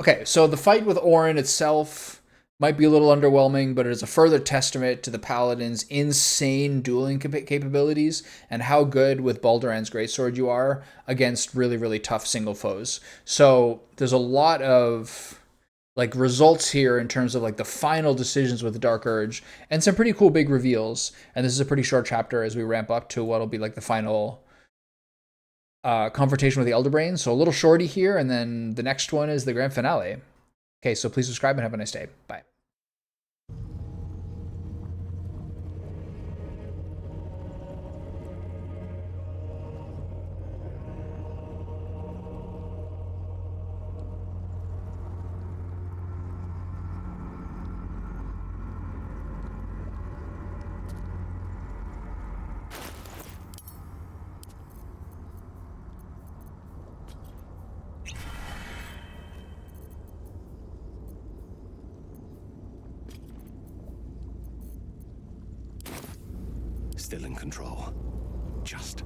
Okay, so the fight with Orin itself might be a little underwhelming, but it is a further testament to the Paladin's insane dueling capabilities and how good with Balduran's Greatsword you are against really, really tough single foes. So there's a lot of like results here in terms of like the final decisions with the Dark Urge and some pretty cool big reveals. And this is a pretty short chapter as we ramp up to what'll be like the final confrontation with the Elder Brain. So a little shorty here, and then the next one is the grand finale. Okay, so please subscribe and have a nice day. Bye. Still in control. Just.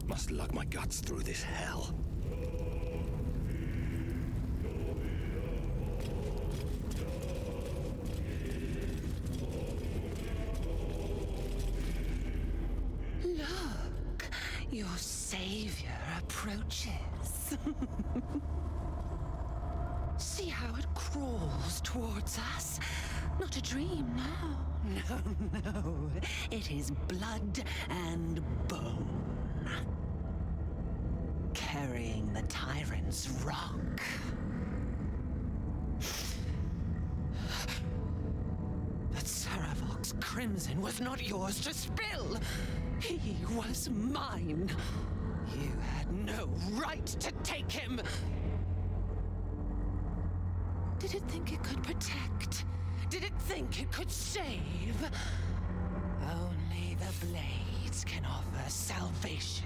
Must lug my guts through this hell. Look, your savior approaches. See how it crawls towards us? Not a dream now. No, it is blood and bone. Carrying the tyrant's rock. But Saravok's crimson was not yours to spill. He was mine. You had no right to take him. Did it think it could protect? Did it think it could save? Only the blades can offer salvation.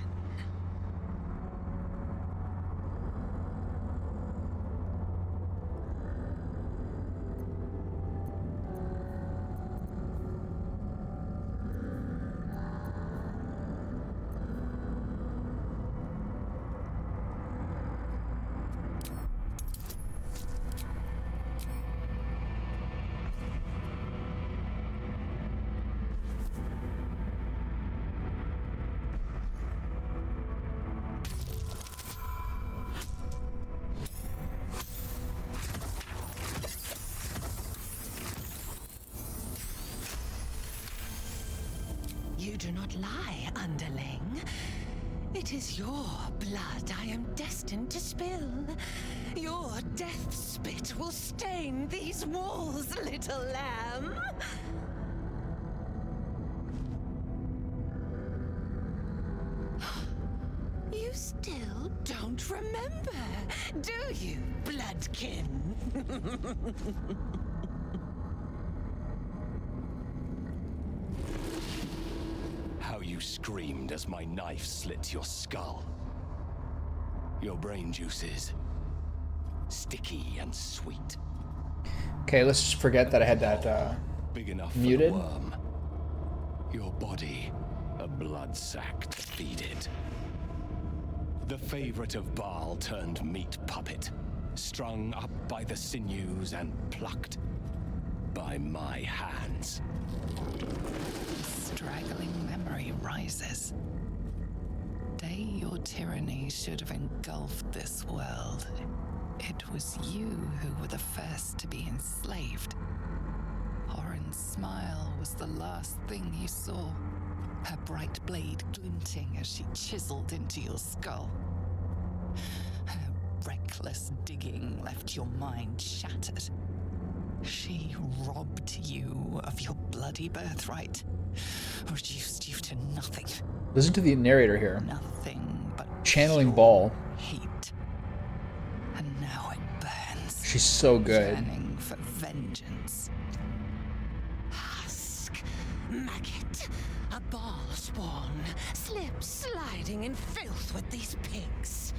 You do not lie, underling. It is your blood I am destined to spill. Your death spit will stain these walls, little lamb. You still don't remember, do you, bloodkin? How you screamed as my knife slit your skull. Your brain juices, sticky and sweet. Okay, let's just forget that I had that Big enough muted. for the worm. Your body, a blood sack to feed it. The favorite of Baal turned meat puppet, strung up by the sinews and plucked by my hands. Straggling memory rises. Day your tyranny should have engulfed this world. It was you who were the first to be enslaved. Orin's smile was the last thing you saw. Her bright blade glinting as she chiseled into your skull. Her reckless digging left your mind shattered. She stripped you of your bloody birthright, reduced you to nothing. Listen to the narrator here. Nothing but Channeling pure Ball. heat. And now it burns. She's so good. Yearning for vengeance. Husk, maggot, a ball spawn, slip sliding in filth with these pigs.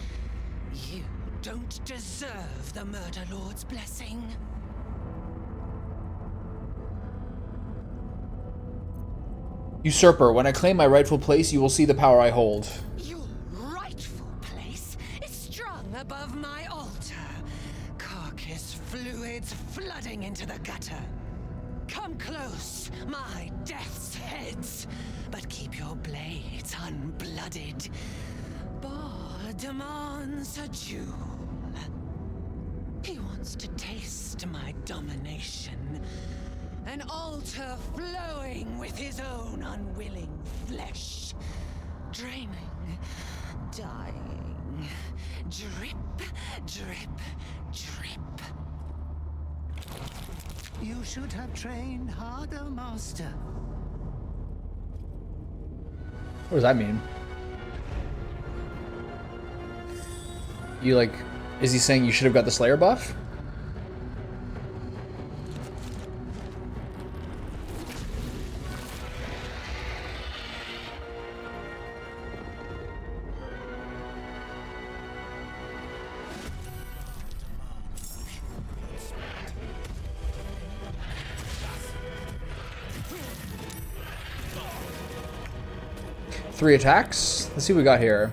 You don't deserve the Murder Lord's blessing. Usurper, when I claim my rightful place, you will see the power I hold. Your rightful place is strung above my altar. Carcass fluids flooding into the gutter. Come close, my death's heads, but keep your blades unblooded. Bar demands a jewel. He wants to taste my domination. An altar flowing with his own unwilling flesh. Draining, dying. Drip, drip, drip. You should have trained harder, Master. What does that mean? You like, is he saying you should have got the Slayer buff? Three attacks. Let's see what we got here.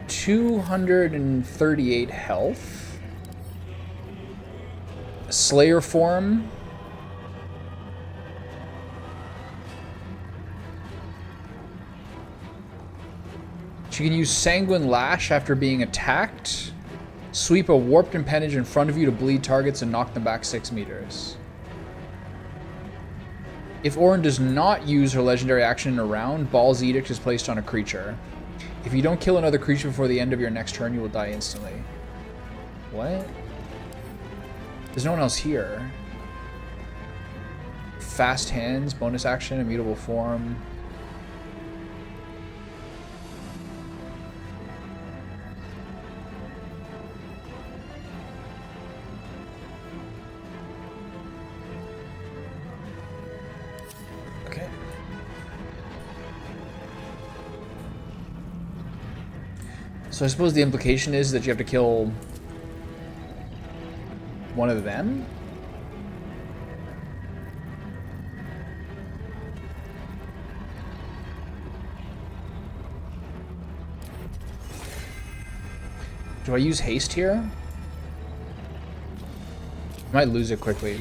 238 health. Slayer form. She can use Sanguine Lash after being attacked. Sweep a warped appendage in front of you to bleed targets and knock them back 6 meters. If Orin does not use her legendary action in a round, Ball's Edict is placed on a creature. If you don't kill another creature before the end of your next turn, you will die instantly. What? There's no one else here. Fast Hands, bonus action, immutable form. Okay. So I suppose the implication is that you have to kill one of them? Do I use haste here? I might lose it quickly.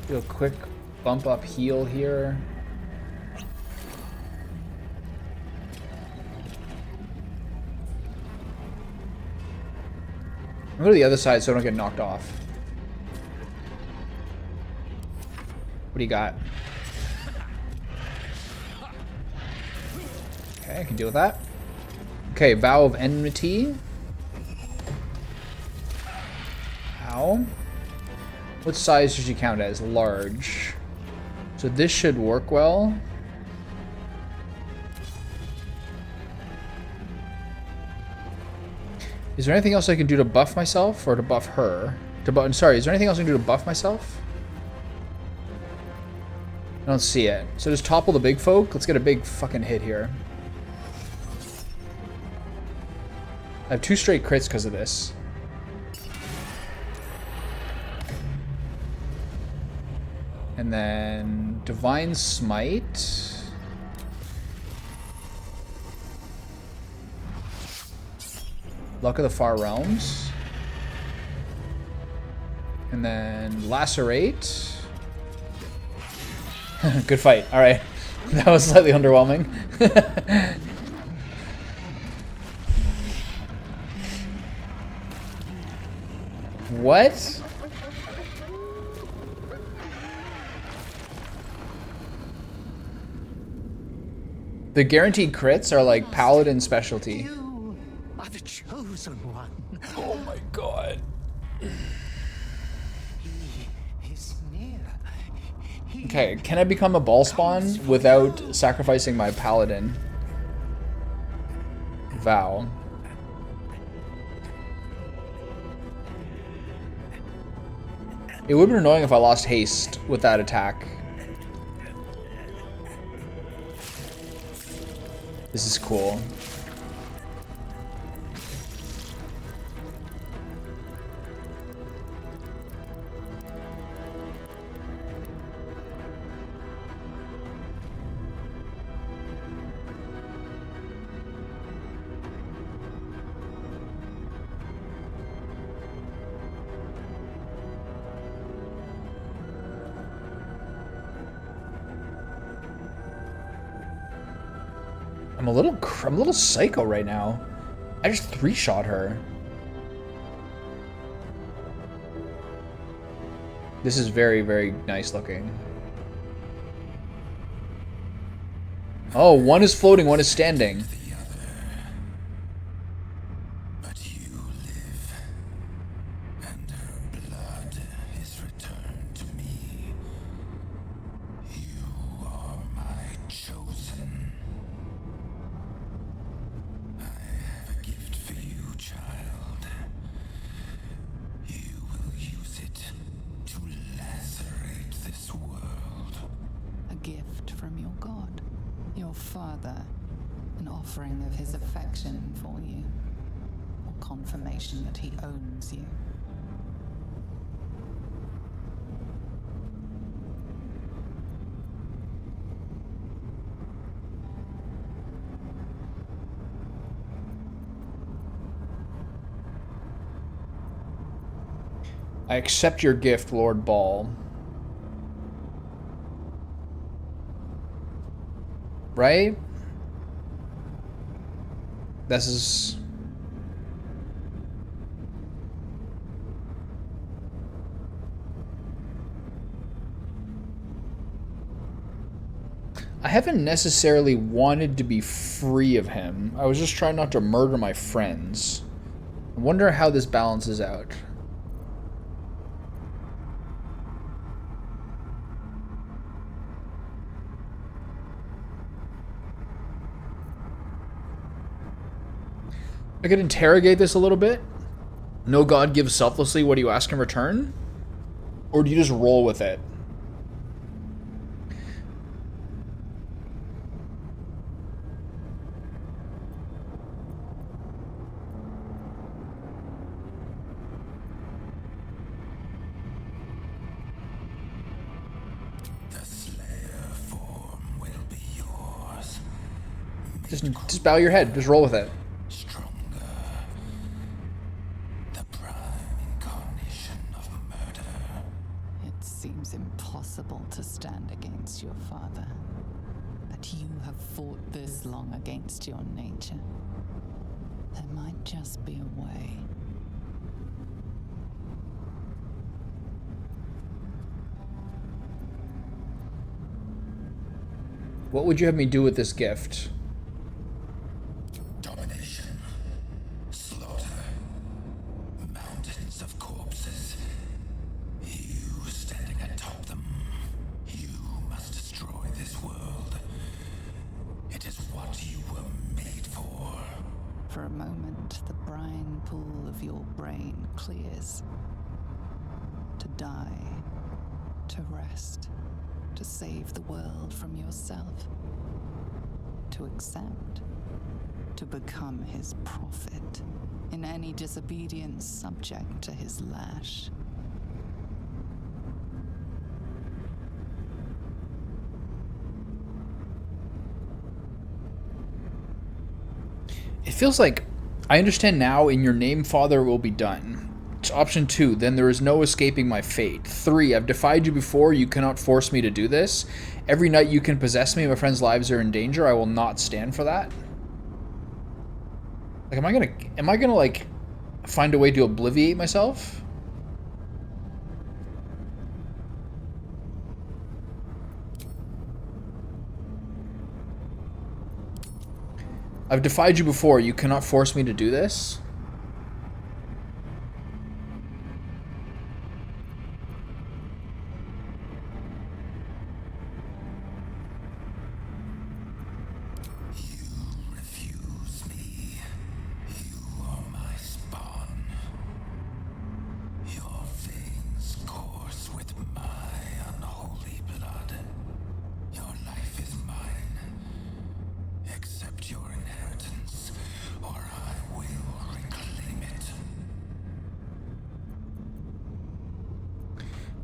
Do a quick bump up heal here. I'm gonna go to the other side so I don't get knocked off. What do you got? Okay, I can deal with that. Okay, Vow of Enmity. Ow. What size does she count as? Large. So this should work well. Is there anything else I can do to buff myself or to buff her? Sorry, is there anything else I can do to buff myself? I don't see it. So just topple the big folk. Let's get a big fucking hit here. I have 2 straight crits because of this. And then Divine Smite. Luck of the Far Realms. And then Lacerate. Good fight. Alright. That was slightly underwhelming. What? The guaranteed crits are like Paladin specialty. You are the chosen one. Oh my god. He is near. Okay, can I become a ball spawn without sacrificing my paladin? Vow. It would have been annoying if I lost haste with that attack. This is cool. I'm a little psycho right now. I just 3-shot her. This is very, very nice looking. Oh, one is floating, one is standing. But you live, and her blood is returned to me. You are my chosen. I have a gift for you, child. You will use it to lacerate this world. A gift from your god, your father, an offering of his affection for you, or confirmation that he owns you. I accept your gift, Lord Ball. Right? This is... I haven't necessarily wanted to be free of him. I was just trying not to murder my friends. I wonder how this balances out. I could interrogate this a little bit. No god gives selflessly, what do you ask in return? Or do you just roll with it? The Slayer form will be yours. Just bow your head, just roll with it. Stronger. The prime incarnation of murder. It seems impossible to stand against your father. But you have fought this long against your nature. There might just be a way. What would you have me do with this gift? Domination. Slaughter. Mountains of corpses. You standing atop them. You must destroy this world. It is what you were made for. For a moment, the brine pool of your brain clears. To die. To rest. To save the world from yourself. To accept. To become his prophet. In any disobedience, subject to his lash. It feels like I understand now. In your name, Father, will be done. It's option 2. Then there is no escaping my fate. 3. I've defied you before. You cannot force me to do this. Every night you can possess me. My friends' lives are in danger. I will not stand for that. Like, am I gonna like find a way to obliviate myself? I've defied you before. You cannot force me to do this.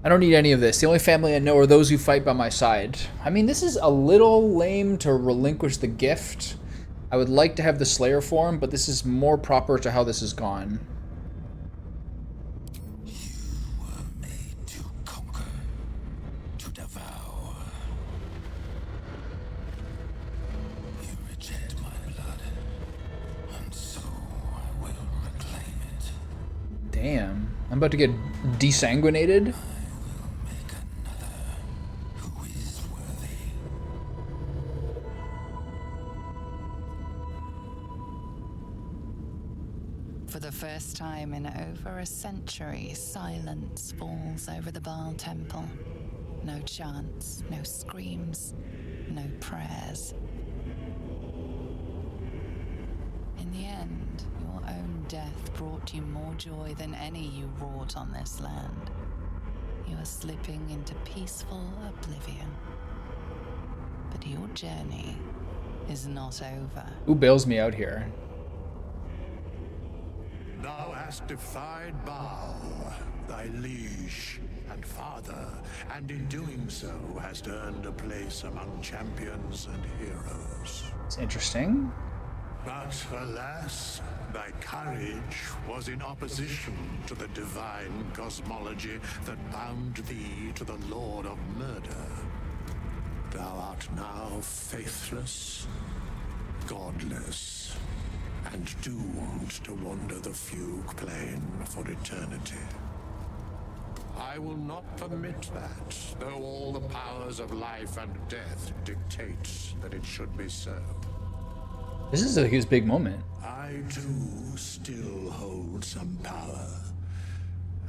I don't need any of this. The only family I know are those who fight by my side. I mean, this is a little lame to relinquish the gift. I would like to have the Slayer form, but this is more proper to how this has gone. You were made to conquer, to devour. You reject my blood, and so I will reclaim it. Damn. I'm about to get desanguinated. For the first time in over a century, silence falls over the Baal temple. No chants, no screams, no prayers. In the end, your own death brought you more joy than any you wrought on this land. You are slipping into peaceful oblivion. But your journey is not over. Who bails me out here? Thou hast defied Baal, thy liege and father, and in doing so hast earned a place among champions and heroes. It's interesting. But alas, thy courage was in opposition to the divine cosmology that bound thee to the Lord of Murder. Thou art now faithless, godless, and doomed to wander the fugue plane for eternity. I will not permit that, though all the powers of life and death dictate that it should be so. This is his big moment. I too still hold some power,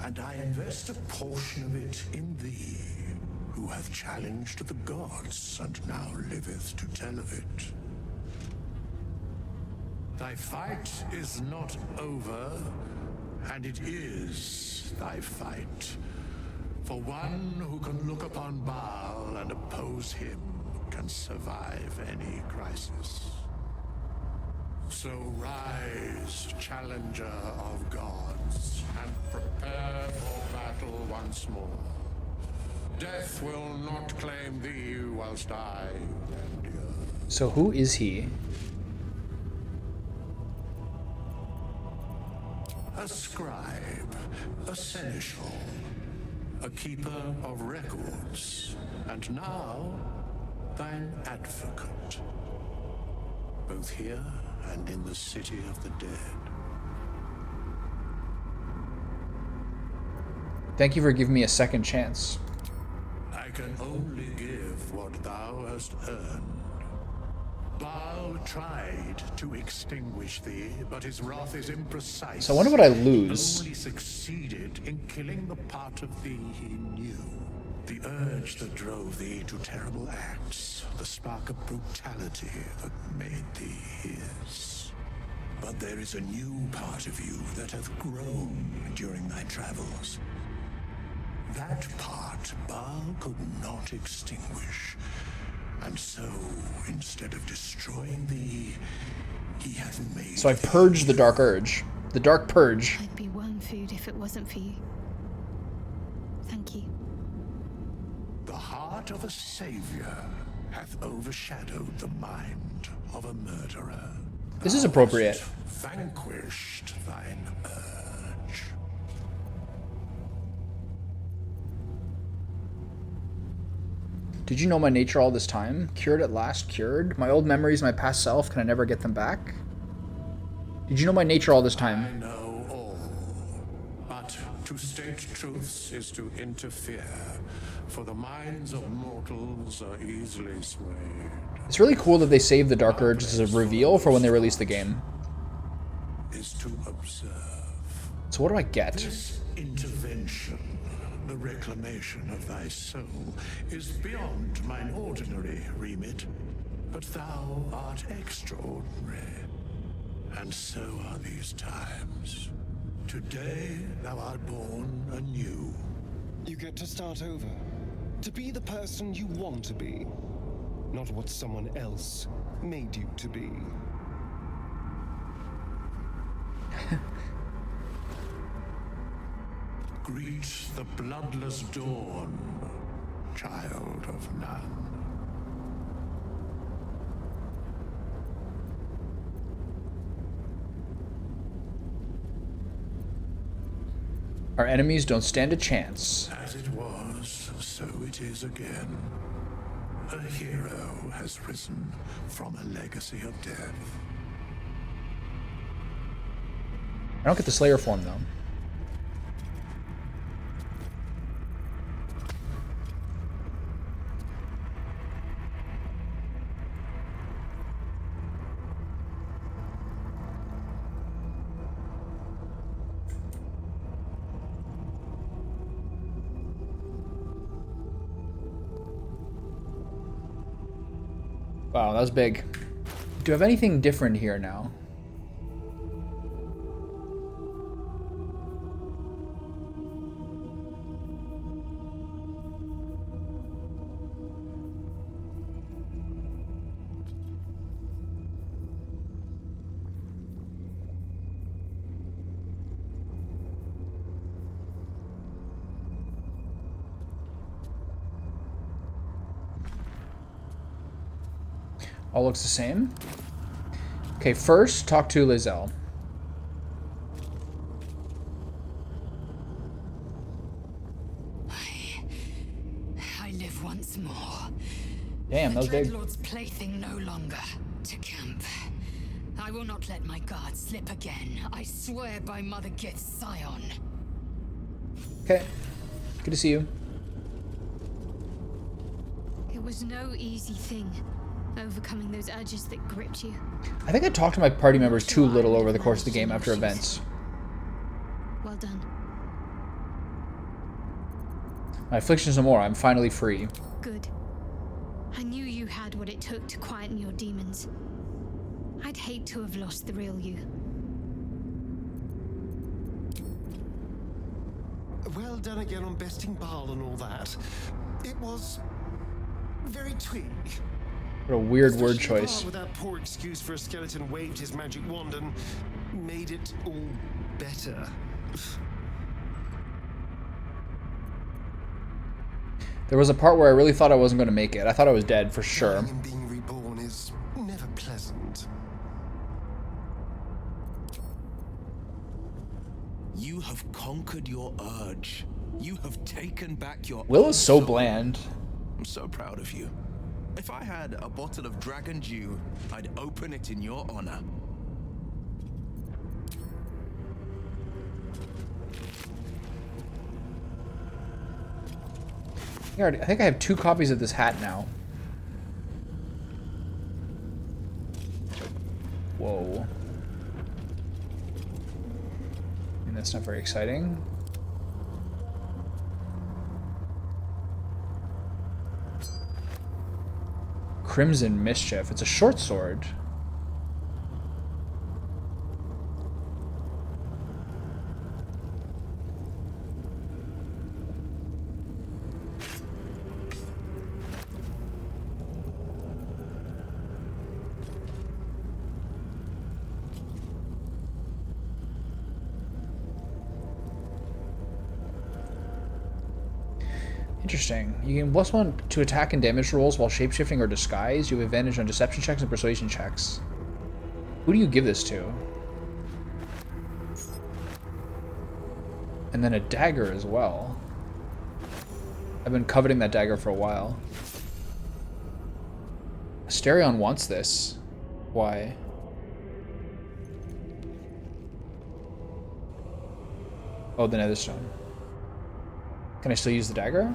and I invest a portion of it in thee, who hath challenged the gods and now liveth to tell of it. Thy fight is not over, and it is thy fight. For one who can look upon Baal and oppose him can survive any crisis. So rise, challenger of gods, and prepare for battle once more. Death will not claim thee whilst I endure. So who is he? A scribe, a seneschal, a keeper of records, and now thine advocate, both here and in the city of the dead. Thank you for giving me a second chance. I can only give what thou hast earned. Baal tried to extinguish thee, but his wrath is imprecise. So I wonder what I lose. He only succeeded in killing the part of thee he knew. The urge that drove thee to terrible acts, the spark of brutality that made thee his. But there is a new part of you that hath grown during thy travels. That part Baal could not extinguish. And so, instead of destroying thee, he hath made... So I purged the dark urge. The dark purge. I'd be worm food if it wasn't for you. Thank you. The heart of a savior hath overshadowed the mind of a murderer. This is appropriate. Thou hast vanquished thine urge. Did you know my nature all this time? Cured at last, cured? My old memories, my past self, can I never get them back? Did you know my nature all this I time? know all, but to state truths is to interfere, for the minds of mortals are easily swayed. It's really cool that they saved the Dark Urge as a reveal for when they release the game. Is to observe. So what do I get? This intervention, the reclamation of thy soul, is beyond mine ordinary remit. But thou art extraordinary, and so are these times. Today thou art born anew. You get to start over. To be the person you want to be. Not what someone else made you to be. Greet the bloodless dawn, child of none. Our enemies don't stand a chance. As it was, so it is again. A hero has risen from a legacy of death. I don't get the Slayer form, though. Wow, that was big. Do I have anything different here now? All looks the same. Okay, first, talk to Lizelle. I live once more. Damn, that was the big. Dreadlord's plaything no longer. To camp. I will not let my guard slip again. I swear by Mother Gith's scion. Okay, good to see you. It was no easy thing, overcoming those urges that gripped you. I think I talked to my party members too little over the course of the game after events. Well done. My affliction's no more. I'm finally free. Good. I knew you had what it took to quieten your demons. I'd hate to have lost the real you. Well done again on besting Baal and all that. It was very tweak. What a weird word Especially choice. Baal with that poor excuse for a skeleton waved his magic wand and made it all better. There was a part where I really thought I wasn't going to make it. I thought I was dead for sure. Dying and being reborn is never pleasant. You have conquered your urge. You have taken back your Will own is so soul. bland. I'm so proud of you. If I had a bottle of dragon dew, I'd open it in your honor. I think I have 2 copies of this hat now. Whoa. And that's not very exciting. Crimson Mischief. It's a short sword. Interesting. You gain +1 to attack and damage rolls while shapeshifting or disguise. You have advantage on deception checks and persuasion checks. Who do you give this to? And then a dagger as well. I've been coveting that dagger for a while. Asterion wants this. Why? Oh, the Netherstone. Can I still use the dagger?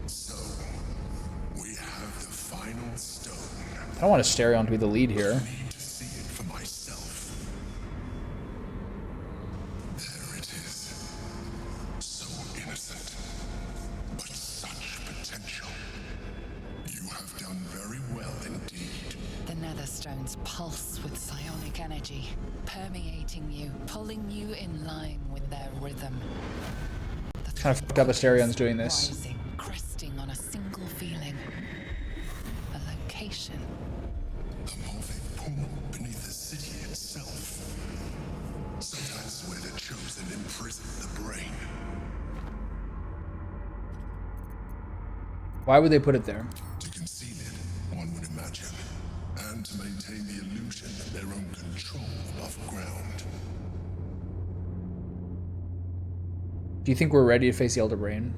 So, we have the final stone. I don't want Asterion to be the lead here. I need to see it for myself. There it is. So innocent, but such potential. You have done very well indeed. The Netherstones pulse with psionic energy, permeating you, pulling you in line with their rhythm. Kind of fucked up Asterion's doing this. Rising, cresting on a single feeling. A location. A moving pool beneath the city itself. Sometimes where the chosen imprison the brain. Why would they put it there? To conceal it, one would imagine. And to maintain the illusion of their own control above ground. Do you think we're ready to face the Elder Brain?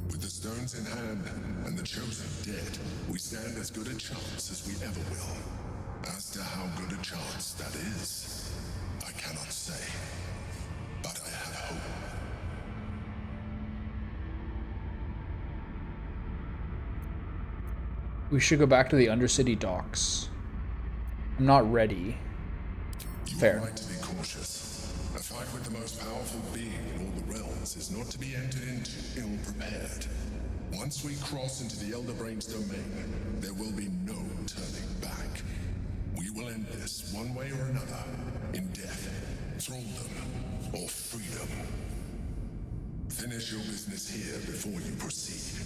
With the stones in hand and the chosen dead, we stand as good a chance as we ever will. As to how good a chance that is, I cannot say. But I have hope. We should go back to the Undercity docks. I'm not ready. Fair. You are right to be cautious. A fight with the most powerful being in all the realms is not to be entered into ill-prepared. Once we cross into the Elder Brain's domain, there will be no turning back. We will end this one way or another, in death, thraldom, or freedom. Finish your business here before you proceed.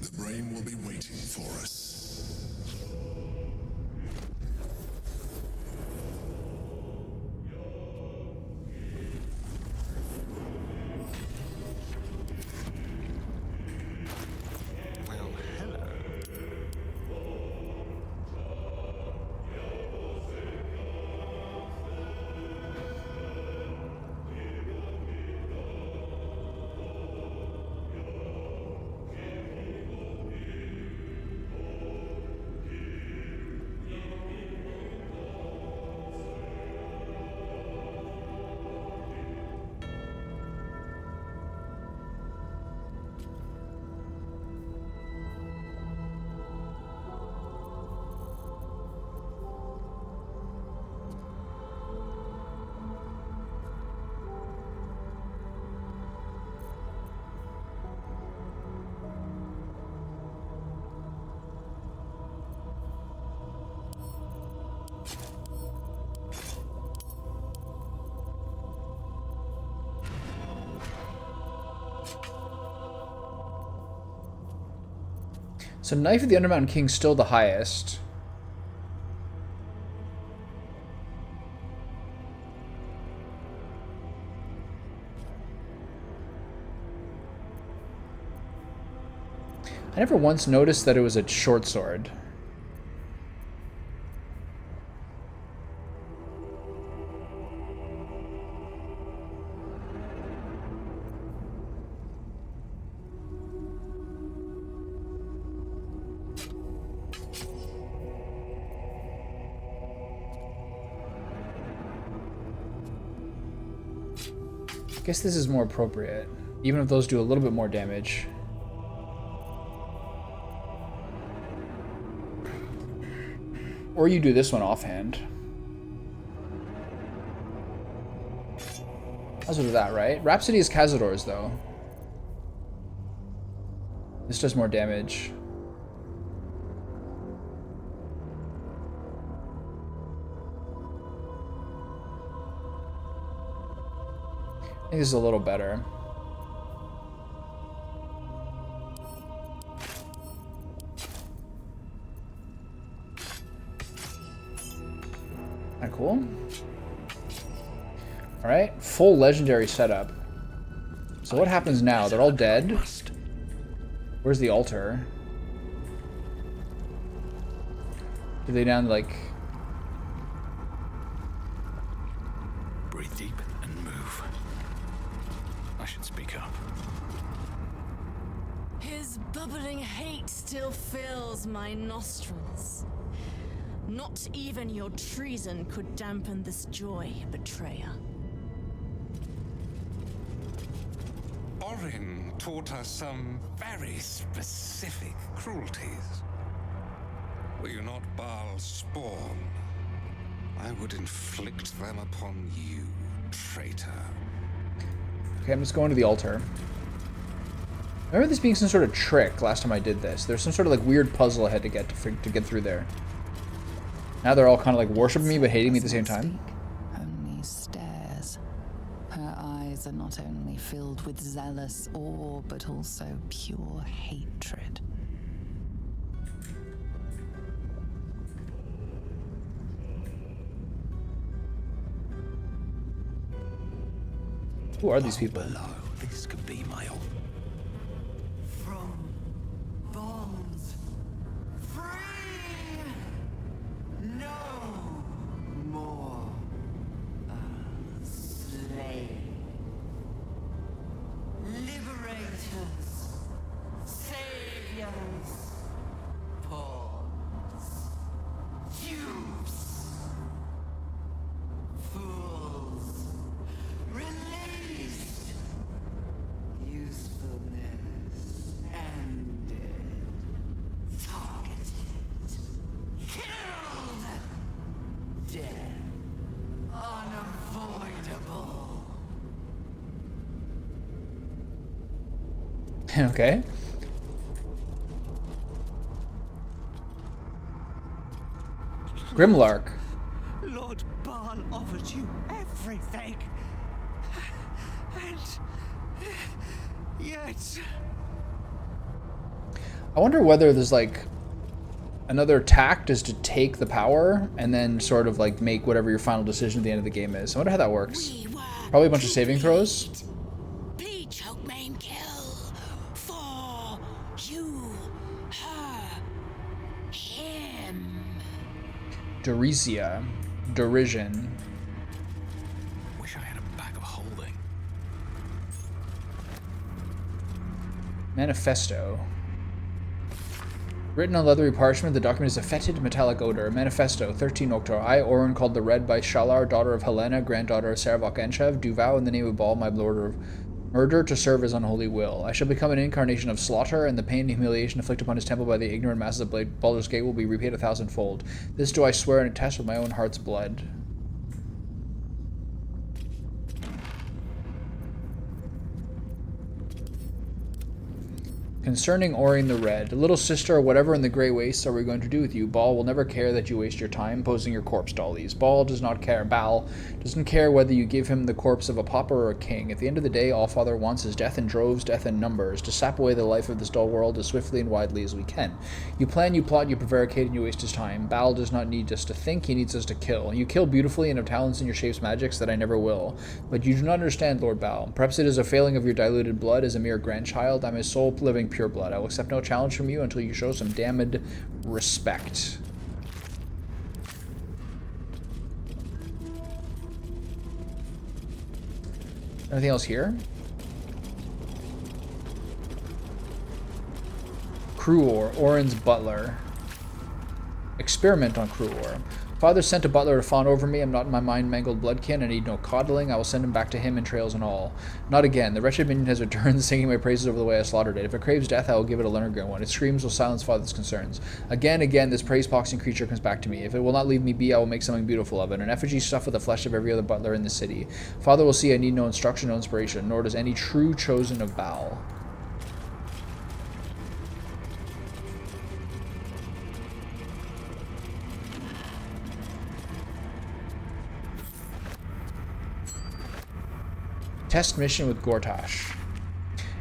The Brain will be waiting for us. Well, hello. So Knife of the Undermountain King's still the highest. I never once noticed that it was a short sword. I guess this is more appropriate, even if those do a little bit more damage. Or you do this one offhand. I'll do that, right? Rhapsody is Cazador's, though. This does more damage. I think this is a little better. Kinda cool. Alright, full legendary setup. So what happens now? They're all dead. Where's the altar? Do they down like... Breathe deep and move. I should speak up. His bubbling hate still fills my nostrils. Not even your treason could dampen this joy, betrayer. Orin taught us some very specific cruelties. Were you not Baal's spawn, I would inflict them upon you, traitor. Okay, I'm just going to the altar. I remember this being some sort of trick last time I did this. There's some sort of like weird puzzle I had to get through there. Now they're all kind of like worshiping me but hating me at the same time. Only stares. Her eyes are not only filled with zealous awe, but also pure hatred. Who are these people? Below, this could be my own. From bonds free. No more slave. Liberators, saviors, pawns, dupes, fools, released, usefulness ended, targeted, killed, death unavoidable. Okay. Grimlark. Lord Baal offered you everything. And yet I wonder whether there's like another tact is to take the power and then sort of like make whatever your final decision at the end of the game is. I wonder how that works. Probably a bunch of saving throws. Bleed, choke, maim, kill. For you, her, him. Dericia. Derision. Wish I had a bag of holding. Manifesto. Written on leathery parchment, the document is a fetid metallic odor. Manifesto, 13 Oktar. I, Orin, called the Red by Shalar, daughter of Helena, granddaughter of Saravok Enshev, do vow in the name of Baal, my lord of murder, to serve his unholy will. I shall become an incarnation of slaughter, and the pain and humiliation inflicted upon his temple by the ignorant masses of Baldur's Gate will be repaid 1,000-fold. This do I swear and attest with my own heart's blood. Concerning Orin the Red, little sister, whatever in the grey wastes are we going to do with you? Baal will never care that you waste your time posing your corpse dollies. Baal doesn't care whether you give him the corpse of a pauper or a king. At the end of the day, all Father wants is death in droves, death in numbers, to sap away the life of this dull world as swiftly and widely as we can. You plan, you plot, you prevaricate, and you waste his time. Baal does not need us to think, he needs us to kill. You kill beautifully and have talents in your shapes magics that I never will. But you do not understand, Lord Baal. Perhaps it is a failing of your diluted blood as a mere grandchild. I'm a soul living pure blood. I will accept no challenge from you until you show some damned respect. Anything else here? Cruor, Orin's butler. Experiment on Cruor. Father sent a butler to fawn over me. I'm not in my mind-mangled bloodkin. I need no coddling. I will send him back to him, entrails and all. Not again. The wretched minion has returned, singing my praises over the way I slaughtered it. If it craves death, I will give it a Lernergren one. Its screams will silence Father's concerns. Again, this praise-boxing creature comes back to me. If it will not leave me be, I will make something beautiful of it. An effigy stuffed with the flesh of every other butler in the city. Father will see I need no instruction, no inspiration, nor does any true chosen of Baal. Test mission with Gortash.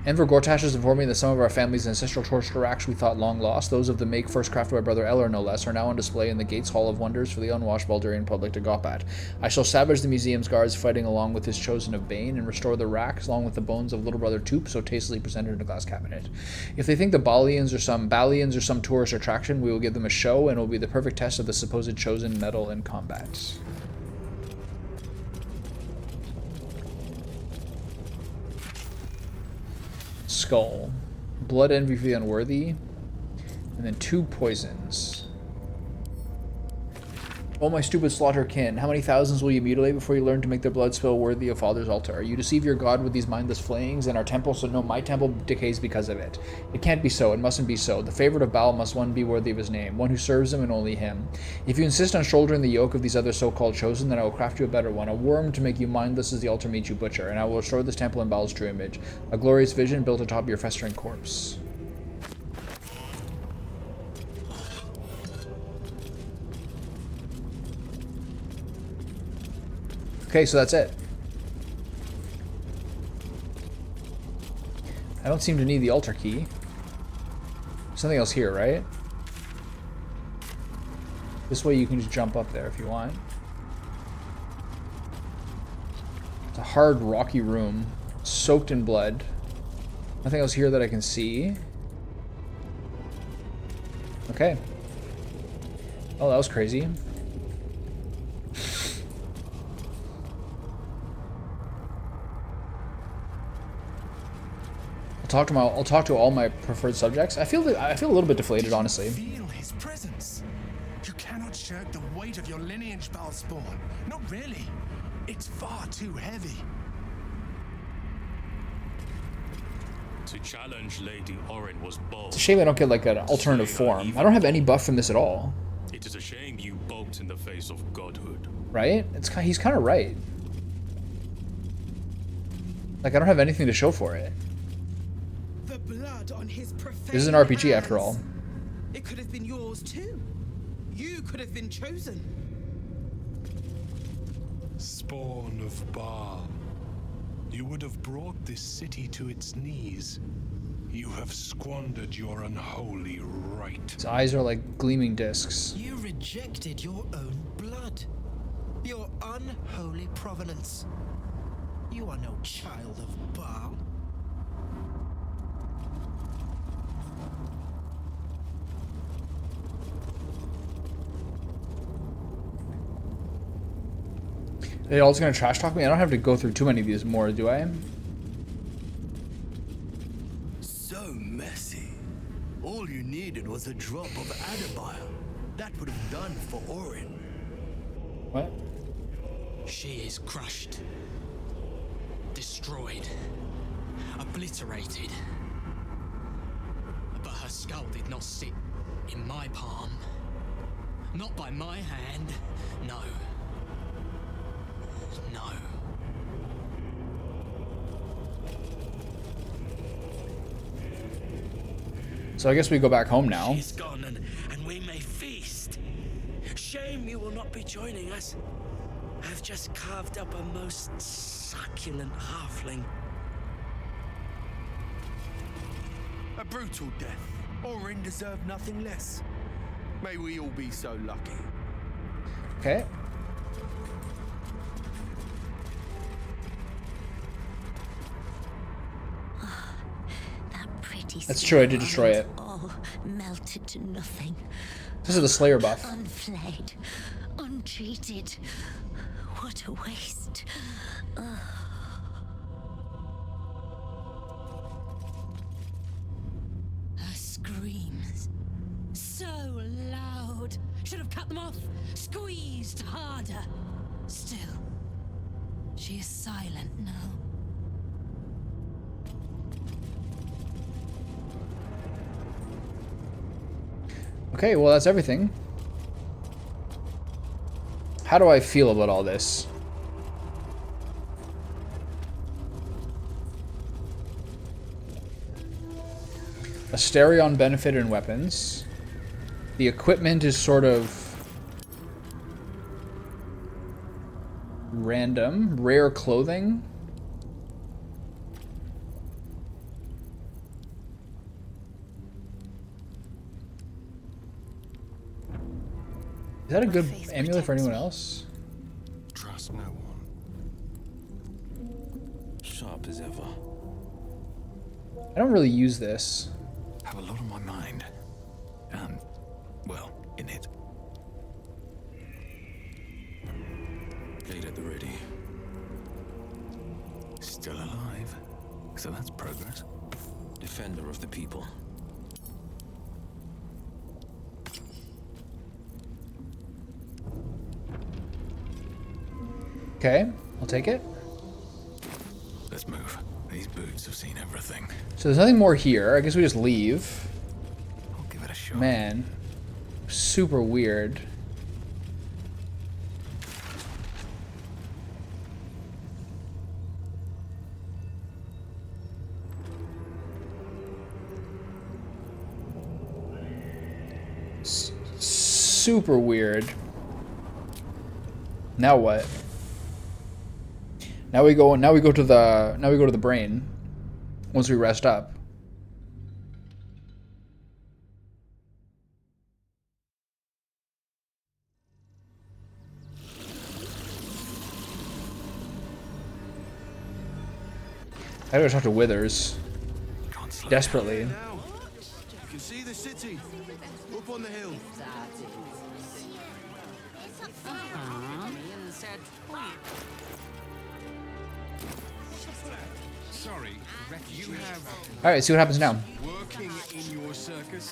Enver Gortash has informed me that some of our family's ancestral torture racks we thought long lost, those of the make first crafted by Brother Eller no less, are now on display in the Gates Hall of Wonders for the unwashed Baldurian public to gawp at. I shall savage the museum's guards fighting along with his chosen of Bane, and restore the racks along with the bones of little brother Toop so tastefully presented in a glass cabinet. If they think the Balians or some tourist attraction, we will give them a show, and it will be the perfect test of the supposed chosen metal in combat. Skull. Blood envy for the unworthy. And then 2 poisons. Oh, my stupid slaughter kin, how many thousands will you mutilate before you learn to make their blood spill worthy of Father's altar? You deceive your god with these mindless flayings, and our temple, so no, my temple decays because of it. It can't be so, it mustn't be so. The favorite of Baal must one be worthy of his name, one who serves him and only him. If you insist on shouldering the yoke of these other so-called chosen, then I will craft you a better one, a worm to make you mindless as the altar meat you butcher, and I will restore this temple in Baal's true image, a glorious vision built atop your festering corpse. Okay, so that's it. I don't seem to need the altar key. Something else here, right? This way you can just jump up there if you want. It's a hard, rocky room, soaked in blood. Nothing else here that I can see. Okay. Oh, that was crazy. I'll talk to all my preferred subjects. I feel a little bit deflated, honestly. Feel his presence. You cannot shirk the weight of your lineage, Balspawn. Not really. It's far too heavy. To challenge Lady Orin was bold. It's a shame I don't get like an alternative form. I don't have any buff from this at all. It is a shame you balked in the face of godhood. Right? He's kind of right. Like I don't have anything to show for it. The blood on his profane This is an RPG after all. It could have been yours too. You could have been chosen. Spawn of Baal. You would have brought this city to its knees. You have squandered your unholy right. His eyes are like gleaming discs. You rejected your own blood. Your unholy provenance. You are no child of Baal. They all just gonna trash talk me? I don't have to go through too many of these more, do I? So messy. All you needed was a drop of adabile. That would have done for Orin. What? She is crushed. Destroyed. Obliterated. But her skull did not sit in my palm. Not by my hand. No. No. So I guess we go back home now. She's gone and we may feast. Shame you will not be joining us. I've just carved up a most succulent halfling. A brutal death. Orin deserved nothing less. May we all be so lucky. Okay. That's true, I did destroy it. All melted to nothing. This is the Slayer buff. Unflayed, untreated. What a waste. Her screams. So loud. Should have cut them off. Squeezed harder. Still, she is silent now. Okay, well that's everything. How do I feel about all this? Asterion benefit in weapons. The equipment is sort of random. Rare clothing. Is that a good amulet for anyone else? Trust no one. Sharp as ever. I don't really use this. Have a lot on my mind. And, well, in it. Blade at the ready. Still alive. So that's progress. Defender of the people. Okay, I'll take it. Let's move. These boots have seen everything. So there's nothing more here. I guess we just leave. I'll give it a shot. Man, super weird. Super weird. Now what? Now we go to the brain once we rest up. I gotta talk to Withers. Desperately. You can see the city up on the hill. Sorry, you have Alright, see what happens now. working in your circus.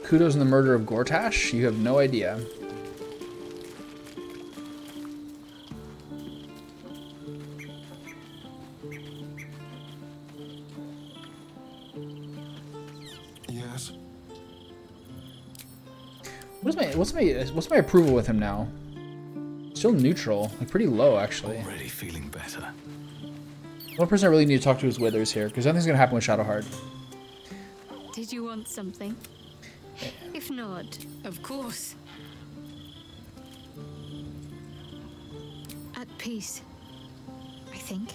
Kudos in the murder of Gortash? You have no idea. Yes. What's my approval with him now? Still neutral, like pretty low actually. Already feeling better. One person I really need to talk to is Withers here, because nothing's gonna happen with Shadowheart. Did you want something? If not, of course. At peace, I think.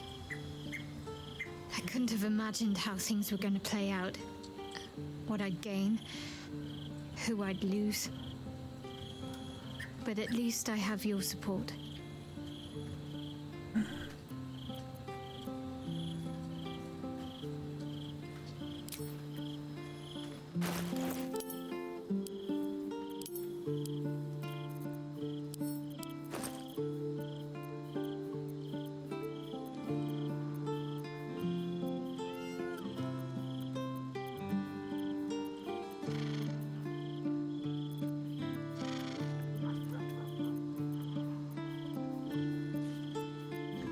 I couldn't have imagined how things were going to play out. What I'd gain, who I'd lose. But at least I have your support.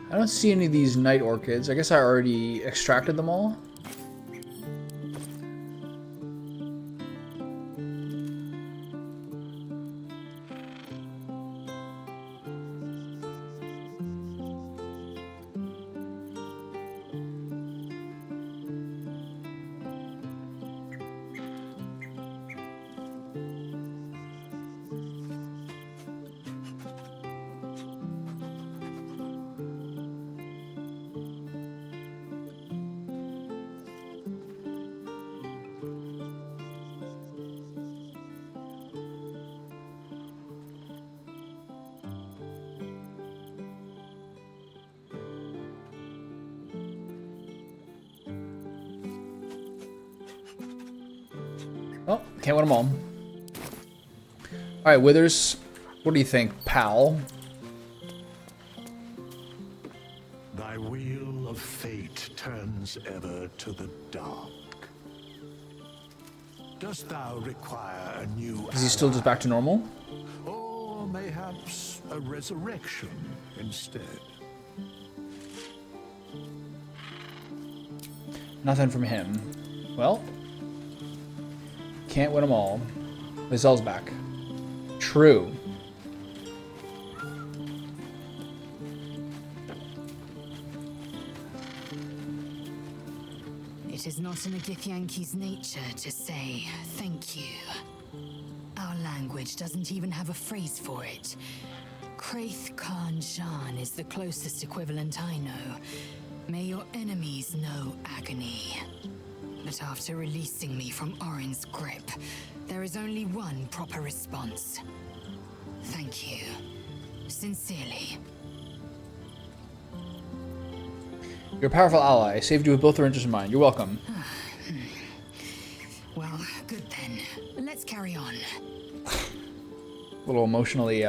I don't see any of these night orchids. I guess I already extracted them all. Oh, can't win them all. Alright, Withers, what do you think, pal? Thy wheel of fate turns ever to the dark. Dost thou require a new Is he still just back to normal? or mayhaps a resurrection instead? Nothing from him. Well, can't win them all. Lizelle's back. True. It is not in a Githyanki's nature to say thank you. Our language doesn't even have a phrase for it. Kraith Khan Jan is the closest equivalent I know. May your enemies know agony. But after releasing me from Orin's grip, there is only one proper response. Thank you. Sincerely. You're a powerful ally. I saved you with both our interests in mind. You're welcome. Well, good then. Let's carry on. A little emotionally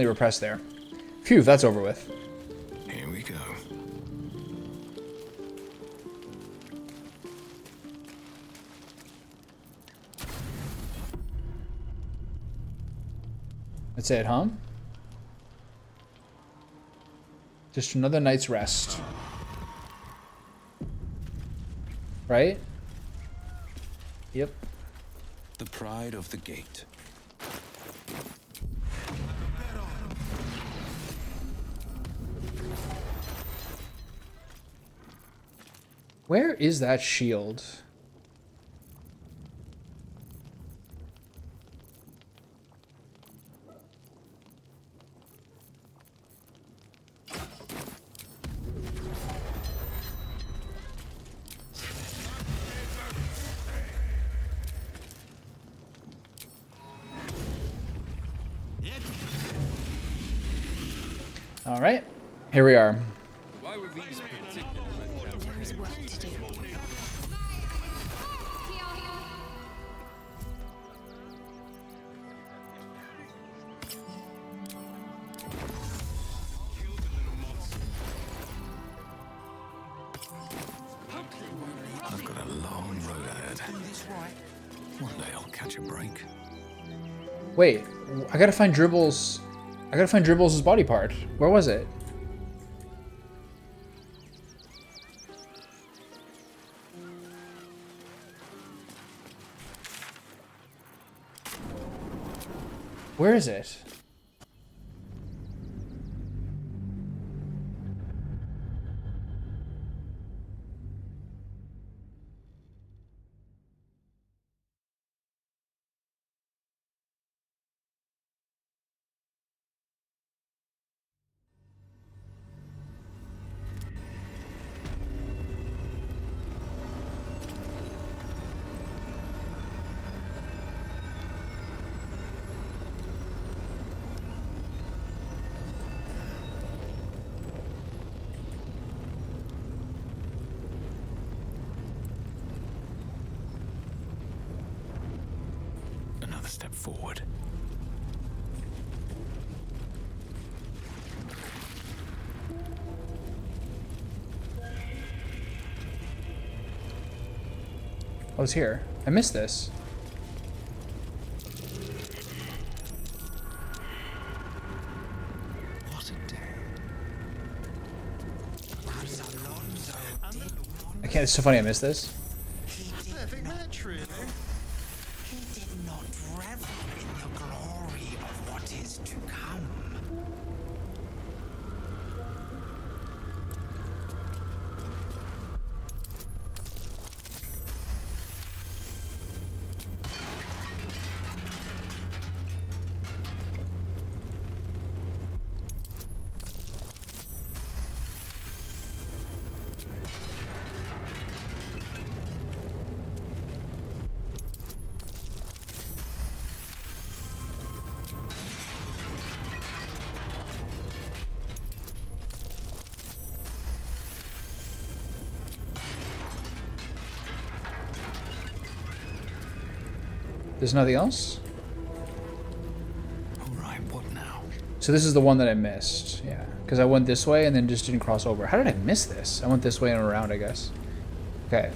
repressed there. Phew, that's over with. Here we go. That's it, huh? Just another night's rest. Right? Yep. The pride of the gate. Where is that shield? All right, here we are. Why were these There is work to do. I've got a long road ahead. One day I'll catch a break. Wait, I gotta find Dribbles. I gotta find Dribbles' body part. Where was it? Where is it? Another step forward. I was here. I missed this. What a day. I can't. It's so funny. I missed this. Perfect match, really. He did not revel in the glory of what is to come. There's nothing else? Alright, what now? So this is the one that I missed. Yeah. Because I went this way and then just didn't cross over. How did I miss this? I went this way and around, I guess. Okay.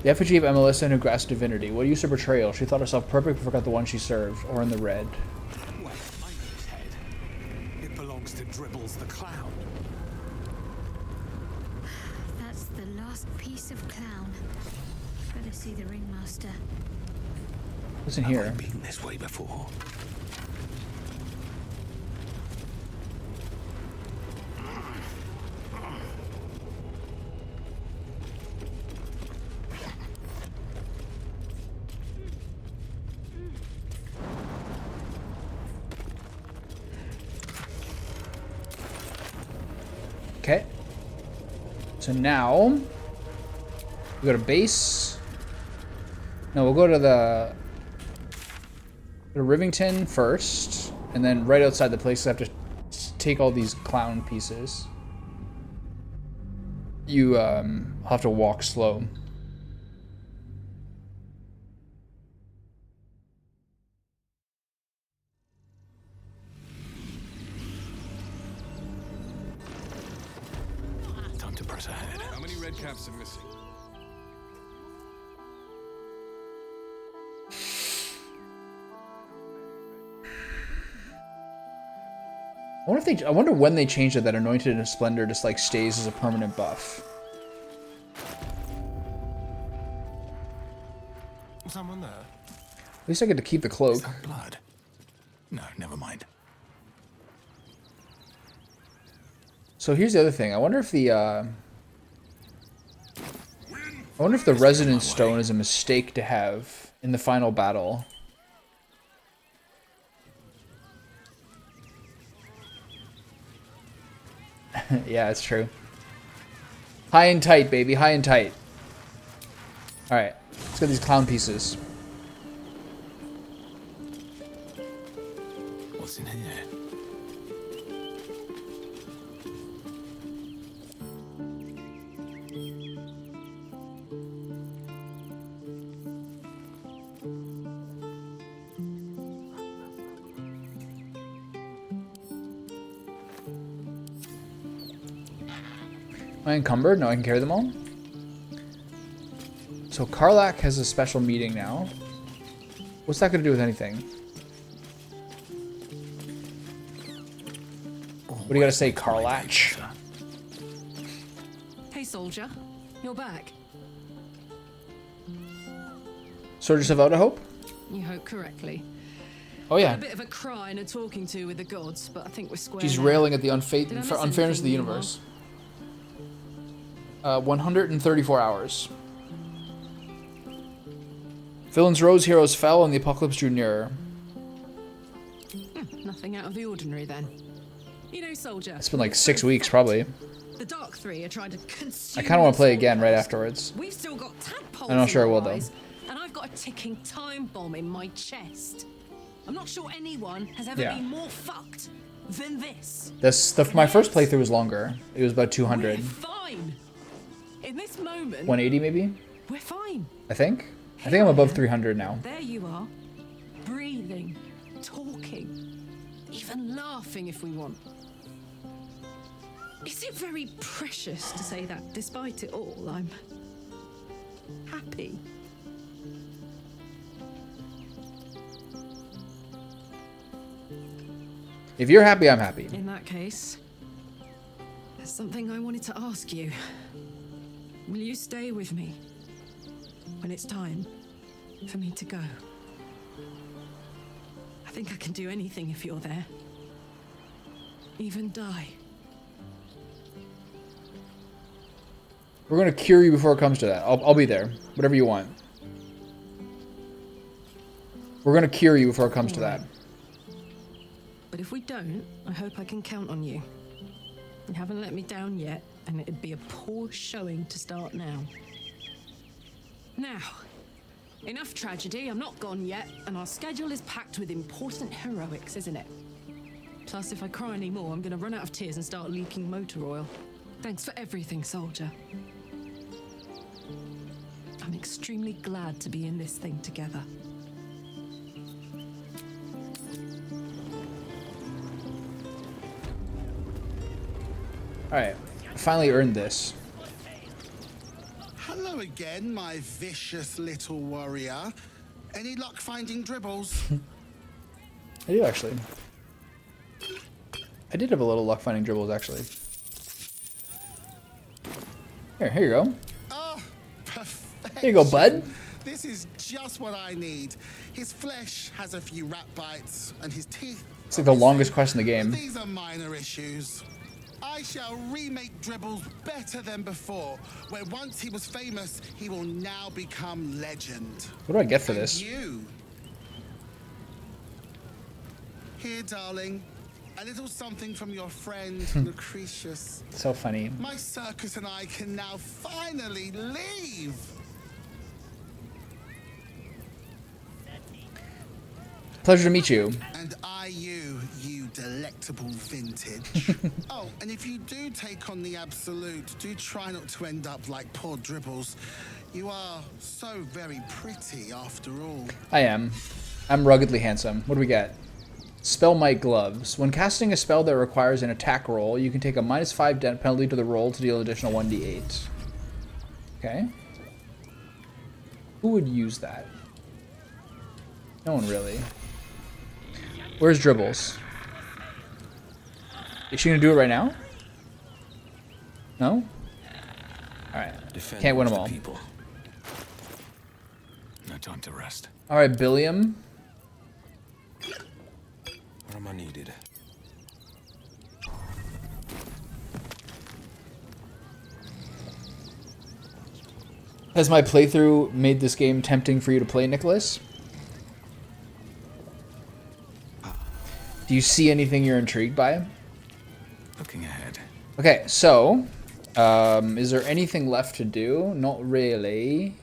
The effigy of Emelissa who grasped divinity. What use of betrayal? She thought herself perfect but forgot the one she served. Or in the red. Wait, I know his head. It belongs to Dribbles the Clown. That's the last piece of clown. Better see the ringmaster. What's in here? Have I been this way before? Okay. So now we go to base. No, we'll go to Rivington first, and then right outside the place I have to take all these clown pieces. You have to walk slow. head caps are missing. I wonder when they changed it that Anointed and Splendor just like stays as a permanent buff. Someone there? At least I get to keep the cloak. Is that blood? No, never mind. So here's the other thing. I wonder if the Resonance Stone is a mistake to have in the final battle. Yeah, it's true. High and tight, baby. High and tight. Alright. Let's get these clown pieces. What's in here? Am I encumbered? No, I can carry them all. So Karlach has a special meeting now. What's that going to do with anything? What do you got to say, Karlach? Hey, soldier. You're back. Soldiers of Out, I hope? You hope correctly. Oh, yeah. Had a bit of a cry and a talking to with the gods, but I think we're square. She's now. railing at the Did I miss unfairness of anything the meanwhile? universe. 134 hours. Villains rose, heroes fell, and the apocalypse drew nearer. Nothing out of the ordinary then. You know, soldier. It's been like 6 weeks, probably. The Dark Three are trying to consume. I kind of want to play us all. again right afterwards. We've still got tadpoles. I'm not sure I in will, our though. eyes, and I've got a ticking time bomb in my chest. I'm not sure anyone has ever Yeah. been more fucked than this. My first playthrough was longer. It was about 200. We're fine. In this moment. 180 maybe? We're fine. I think I'm above 300 now. There you are, breathing, talking, even laughing if we want. Is it very precious to say that despite it all, I'm happy? If you're happy, I'm happy. In that case, there's something I wanted to ask you. Will you stay with me when it's time for me to go? I think I can do anything if you're there. Even die. We're gonna cure you before it comes to that. I'll be there. Whatever you want. We're gonna cure you before it comes to that. But if we don't, I hope I can count on you. You haven't let me down yet, and it'd be a poor showing to start now. Now, enough tragedy. I'm not gone yet, and our schedule is packed with important heroics, isn't it? Plus, if I cry anymore, I'm gonna run out of tears and start leaking motor oil. Thanks for everything, soldier. I'm extremely glad to be in this thing together. Alright. I finally earned this. Hello again, my vicious little warrior. Any luck finding dribbles? I do actually. I did have a little luck finding dribbles actually. Here you go. Oh, perfection. Here you go, bud. This is just what I need. His flesh has a few rat bites, and his teeth. It's like the longest quest in the game. These are minor issues. I shall remake Dribbles better than before, where once he was famous, he will now become legend. What do I get for And this? you. Here, darling. A little something from your friend, Lucretius. So funny. My circus and I can now finally leave. Pleasure to meet you. And you delectable vintage. Oh, and if you do take on the absolute, do try not to end up like poor Dribbles. You are so very pretty after all. I am. I'm ruggedly handsome. What do we get? Spell Might Gloves. When casting a spell that requires an attack roll, you can take a -5 penalty to the roll to deal an additional 1d8. Okay. Who would use that? No one really. Where's Dribbles? Is she gonna do it right now? No? Alright. Can't win them all. No time to rest. Alright, Billiam. Where am I needed? Has my playthrough made this game tempting for you to play, Nicholas? Do you see anything you're intrigued by? Looking ahead. Okay, so is there anything left to do? Not really.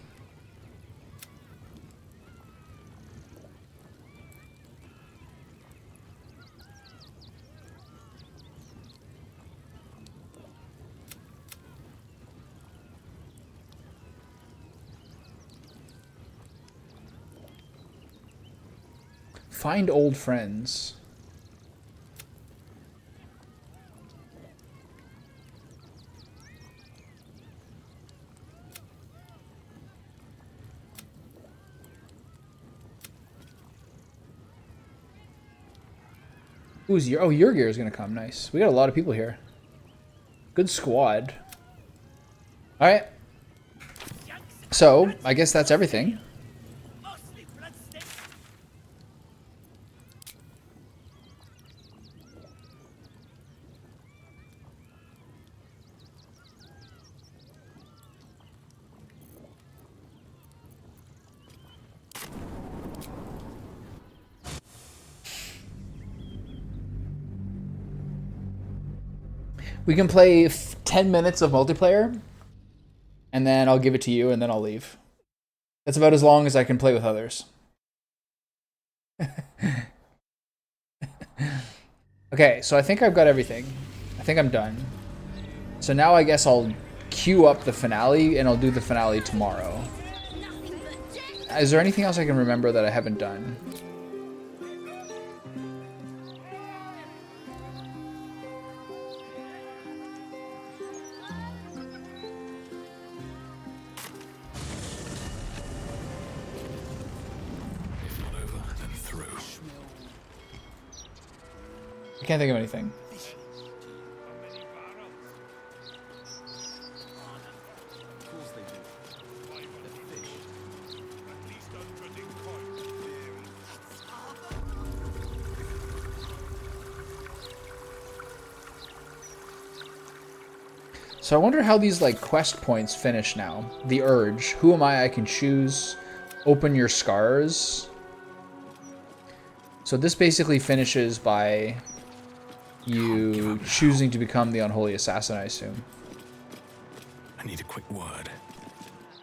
Find old friends. Who's your? Oh, your gear is gonna come. Nice. We got a lot of people here. Good squad. All right. So I guess that's everything. We can play 10 minutes of multiplayer, and then I'll give it to you, and then I'll leave. That's about as long as I can play with others. Okay, so I think I've got everything. I think I'm done. So now I guess I'll queue up the finale, and I'll do the finale tomorrow. Is there anything else I can remember that I haven't done? I can't think of anything. So I wonder how these like quest points finish now. The urge. Who am I can choose. Open your scars. So this basically finishes by you choosing to become the unholy assassin, I assume. I need a quick word.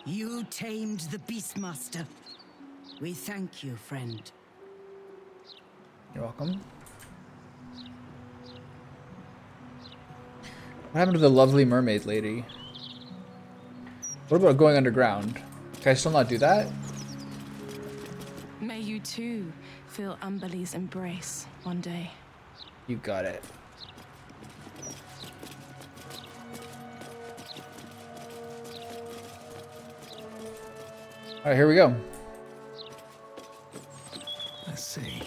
You tamed the Beastmaster. We thank you, friend. You're welcome. What happened to the lovely mermaid lady? What about going underground? Can I still not do that? May you too feel Amberly's embrace one day. You got it. All right, here we go. Let's see.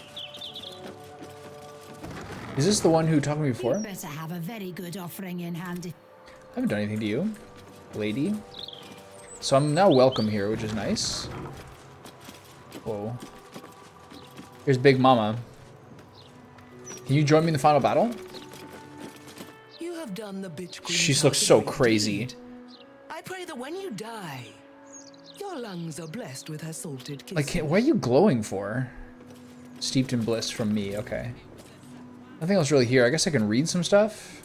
Is this the one who talked to me before? Better have a very good offering in hand. I haven't done anything to you, lady. So I'm now welcome here, which is nice. Whoa. Here's Big Mama. Can you join me in the final battle? You have done the bitch queen. She looks so crazy. I pray that when you die, your lungs are blessed with her salted kisses. Like, what are you glowing for? Steeped in bliss from me, okay. Nothing else really here. I guess I can read some stuff.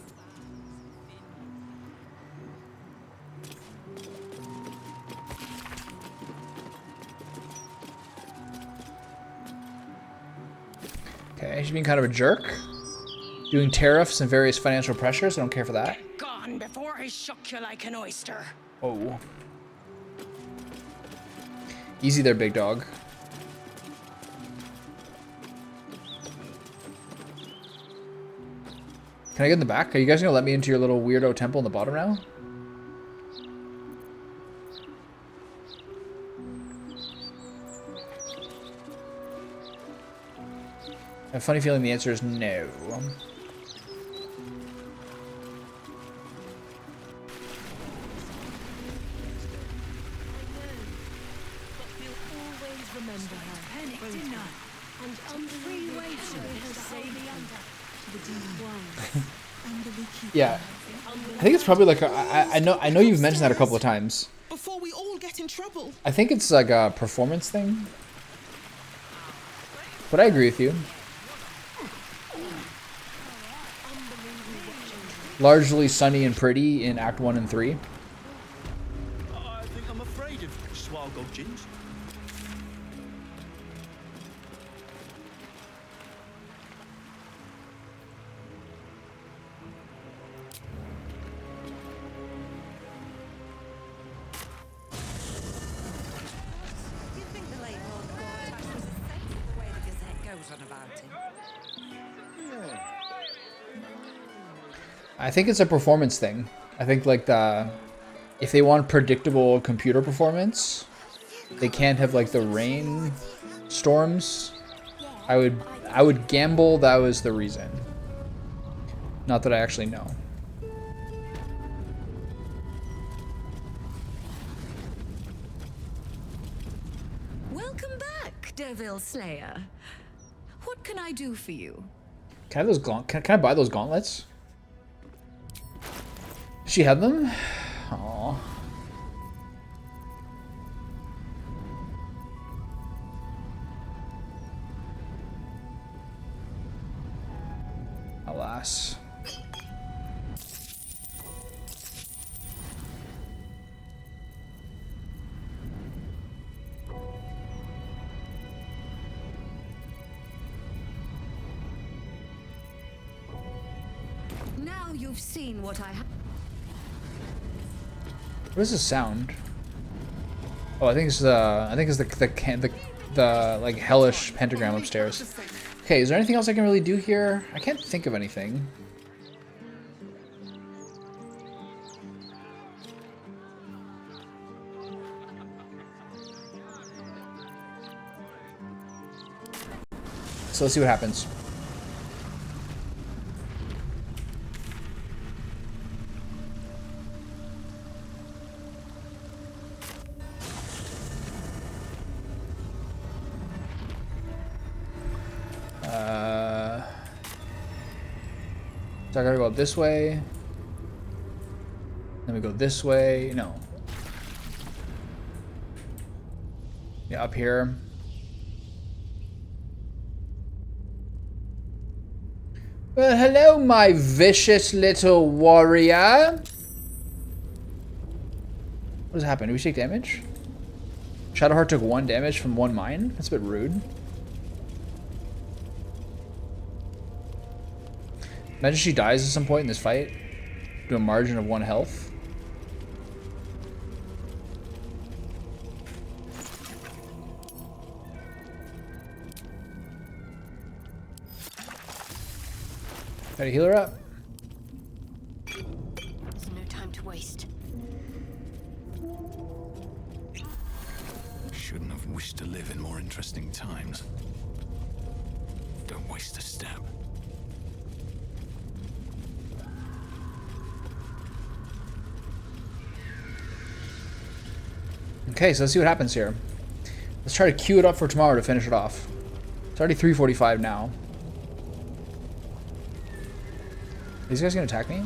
Okay, she's being kind of a jerk. Doing tariffs and various financial pressures. I don't care for that. Gone before he shook you like an oyster. Oh. Easy there, big dog. Can I get in the back? Are you guys gonna let me into your little weirdo temple in the bottom now? I have a funny feeling the answer is no. Yeah, I think it's probably like I know you've mentioned that a couple of times. Before we all get in trouble. I think it's like a performance thing, but I agree with you. Largely sunny and pretty in Act 1 and 3. I think I'm afraid of Swalgogins. I think it's a performance thing. I think like if they want predictable computer performance, they can't have like the rain storms. I would gamble that was the reason. Not that I actually know. Welcome back, Devil Slayer. What can I do for you? Can I have those can I buy those gauntlets? Does she have them? Aww. Alas. Now you've seen what I have. What is this sound? Oh, I think it's the like hellish pentagram upstairs. Okay, is there anything else I can really do here? I can't think of anything. So let's see what happens. So I gotta go up this way. Then we go this way. No. Yeah, up here. Well, hello, my vicious little warrior. What has happened? Did we take damage? Shadowheart took 1 damage from 1 mine? That's a bit rude. Imagine she dies at some point in this fight to a margin of 1 health. Gotta heal her up. There's no time to waste. Shouldn't have wished to live in more interesting times. Don't waste a step. Okay, so let's see what happens here. Let's try to queue it up for tomorrow to finish it off. It's already 3:45 now. These guys gonna attack me?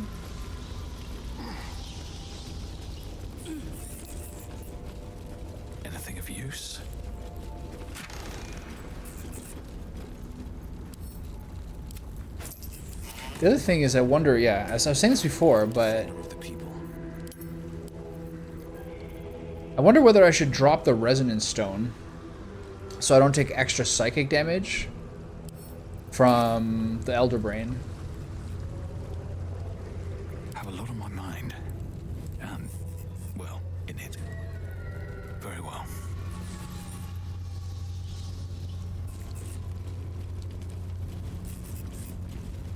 Anything of use? The other thing is, I wonder, yeah, as I was saying this before, but I wonder whether I should drop the resonance stone so I don't take extra psychic damage from the Elder Brain. I have a lot on my mind. And, well, in it. Very well.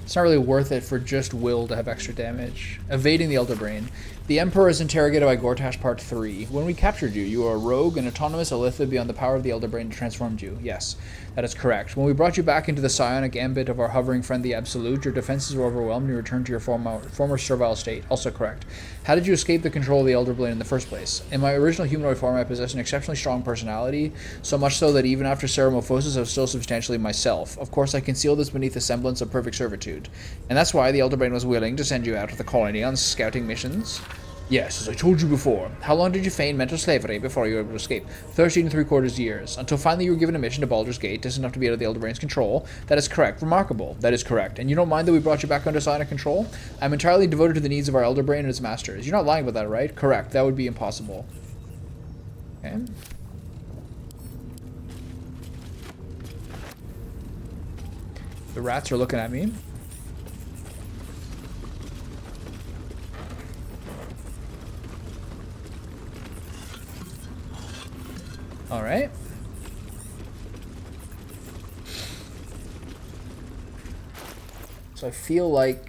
It's not really worth it for just will to have extra damage. Evading the Elder Brain. The Emperor is interrogated by Gortash Part 3. When we captured you, you were a rogue and autonomous Elitha beyond the power of the Elder Brain transformed you. Yes, that is correct. When we brought you back into the psionic ambit of our hovering friend the Absolute, your defenses were overwhelmed and you returned to your former servile state. Also correct. How did you escape the control of the Elder Brain in the first place? In my original humanoid form, I possessed an exceptionally strong personality, so much so that even after Ceramorphosis, I was still substantially myself. Of course, I concealed this beneath the semblance of perfect servitude. And that's why the Elder Brain was willing to send you out to the colony on scouting missions. Yes, as I told you before. How long did you feign mental slavery before you were able to escape? 13 3/4 years, until finally you were given a mission to Baldur's Gate, distant enough to be out of the Elder Brain's control. That is correct. Remarkable. That is correct. And you don't mind that we brought you back under psionic control? I'm entirely devoted to the needs of our Elder Brain and its masters. You're not lying about that, right? Correct. That would be impossible. Okay. The rats are looking at me. All right. So I feel like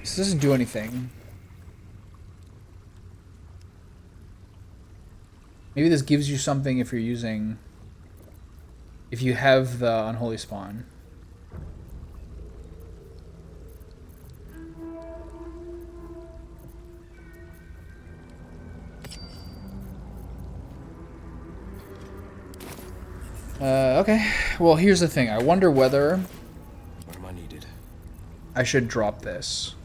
this doesn't do anything. Maybe this gives you something if you're using... if you have the Unholy Spawn. Okay. Well, here's the thing. I wonder whether Where am I needed? I should drop this.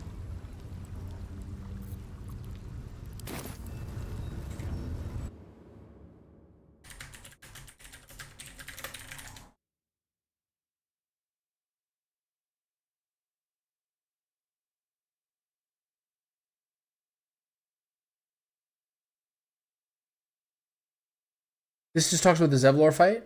This just talks about the Zevlor fight?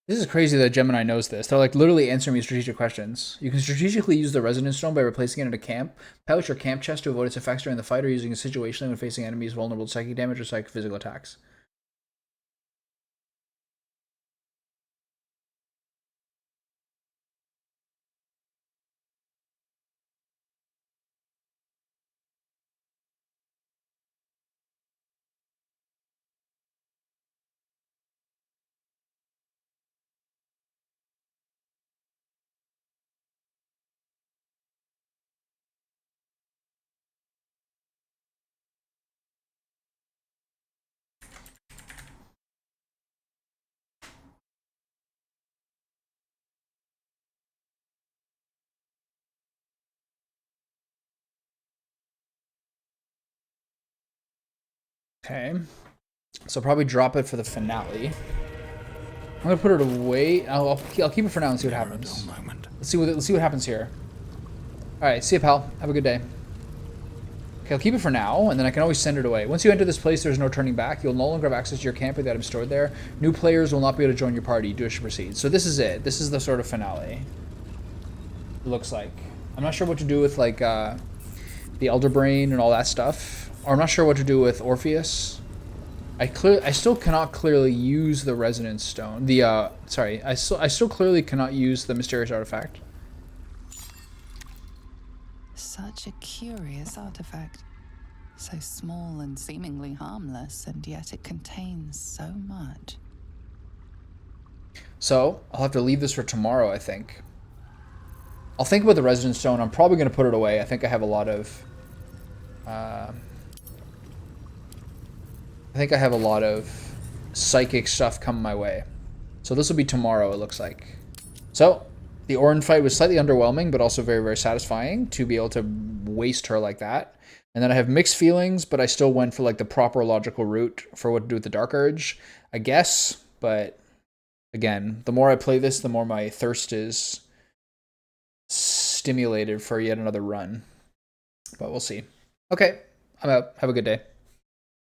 This is crazy that Gemini knows this. They're like literally answering me strategic questions. You can strategically use the Resonance Stone by replacing it in a camp pouch or camp chest to avoid its effects during the fight or using it situationally when facing enemies vulnerable to psychic damage or physical attacks. Okay. So I'll probably drop it for the finale. I'm gonna put it away. I'll keep it for now and see what happens. Let's see what happens here. All right, see you, pal. Have a good day. Okay, I'll keep it for now, and then I can always send it away. Once you enter this place, there's no turning back. You'll no longer have access to your camp with the items stored there. New players will not be able to join your party. Do wish to proceed. So this is it. This is the sort of finale. It looks like. I'm not sure what to do with like the Elder Brain and all that stuff, or I'm not sure what to do with Orpheus. I still cannot clearly use the Resonance Stone. I still clearly cannot use the mysterious artifact. Such a curious artifact. So small and seemingly harmless, and yet it contains so much. So, I'll have to leave this for tomorrow, I think. I'll think about the Resonance Stone. I'm probably going to put it away. I think I have a lot of... psychic stuff come my way. So this will be tomorrow, it looks like. So, the Orin fight was slightly underwhelming, but also very, very satisfying to be able to waste her like that. And then I have mixed feelings, but I still went for like the proper logical route for what to do with the Dark Urge, I guess. But again, the more I play this, the more my thirst is stimulated for yet another run. But we'll see. Okay, I'm out. Have a good day.